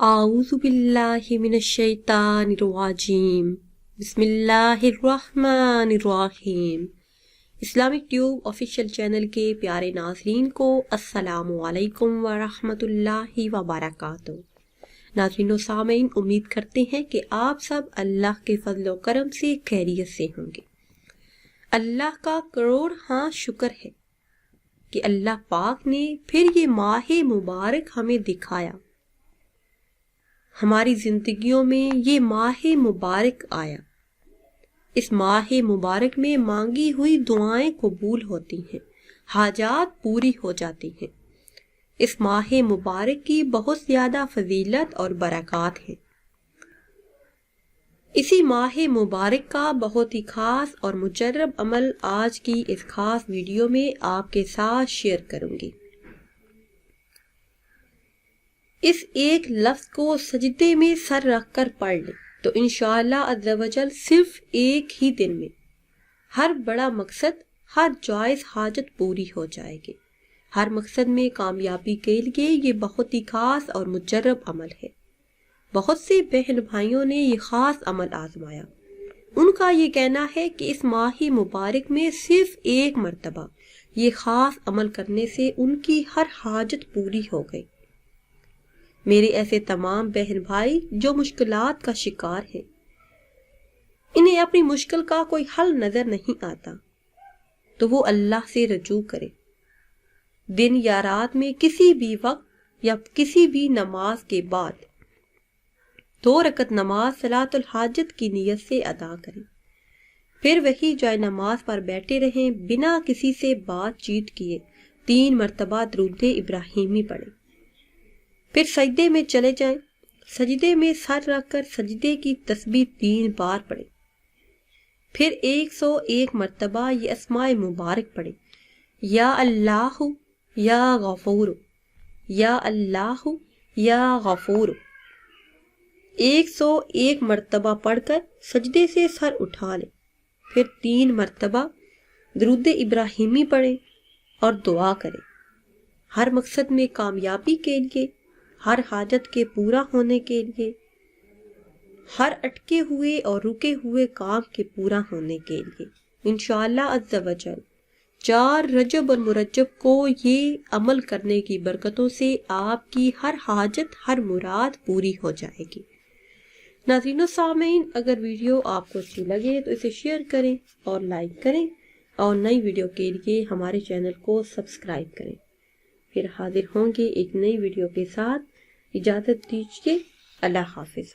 اعوذ باللہ من الشیطان الرجیم بسم اللہ الرحمن الرحیم۔ اسلامک ٹیوب آفیشیل چینل کے پیارے ناظرین کو السلام علیکم ورحمۃ اللہ وبرکاتہ۔ ناظرین و سامعین، امید کرتے ہیں کہ آپ سب اللہ کے فضل و کرم سے خیریت سے ہوں گے۔ اللہ کا کروڑ شکر ہے کہ اللہ پاک نے پھر یہ ماہ مبارک ہمیں دکھایا، ہماری زندگیوں میں یہ ماہ مبارک آیا۔ اس ماہ مبارک میں مانگی ہوئی دعائیں قبول ہوتی ہیں، حاجات پوری ہو جاتی ہیں۔ اس ماہ مبارک کی بہت زیادہ فضیلت اور برکات ہیں۔ اسی ماہ مبارک کا بہت ہی خاص اور مجرب عمل آج کی اس خاص ویڈیو میں آپ کے ساتھ شیئر کروں گی۔ اس ایک لفظ کو سجدے میں سر رکھ کر پڑھ لیں تو انشاءاللہ عز و جل صرف ایک ہی دن میں ہر بڑا مقصد، ہر جائز حاجت پوری ہو جائے گی۔ ہر مقصد میں کامیابی کے لیے یہ بہت ہی خاص اور مجرب عمل ہے۔ بہت سے بہن بھائیوں نے یہ خاص عمل آزمایا۔ ان کا یہ کہنا ہے کہ اس ماہ مبارک میں صرف ایک مرتبہ یہ خاص عمل کرنے سے ان کی ہر حاجت پوری ہو گئی۔ میرے ایسے تمام بہن بھائی جو مشکلات کا شکار ہیں، انہیں اپنی مشکل کا کوئی حل نظر نہیں آتا، تو وہ اللہ سے رجوع کرے۔ دن یا رات میں کسی بھی وقت یا کسی بھی نماز کے بعد 2 رکعت نماز صلاۃ الحاجت کی نیت سے ادا کریں، پھر وہی جائے نماز پر بیٹھے رہیں، بنا کسی سے بات چیت کیے 3 مرتبہ درود ابراہیمی پڑھیں، پھر سجدے میں چلے جائیں، سجدے میں سر رکھ کر سجدے کی تسبیح 3 بار پڑھیں، پھر 101 مرتبہ یہ اسماء مبارک پڑھیں، یا اللہ یا غفور، یا اللہ یا غفور۔ 101 مرتبہ پڑھ کر سجدے سے سر اٹھا لیں، پھر 3 مرتبہ درود ابراہیمی پڑھیں اور دعا کریں، ہر مقصد میں کامیابی کے لیے، ہر حاجت کے پورا ہونے کے لیے، ہر اٹکے ہوئے اور رکے ہوئے کام کے پورا ہونے کے لیے۔ انشاءاللہ عز و جل 4 رجب اور مرجب کو یہ عمل کرنے کی برکتوں سے آپ کی ہر حاجت، ہر مراد پوری ہو جائے گی۔ ناظرین و سامعین، اگر ویڈیو آپ کو اچھی لگے تو اسے شیئر کریں اور لائک کریں، اور نئی ویڈیو کے لیے ہمارے چینل کو سبسکرائب کریں۔ پھر حاضر ہوں گے ایک نئی ویڈیو کے ساتھ۔ اجازت دیجیے، اللہ حافظ۔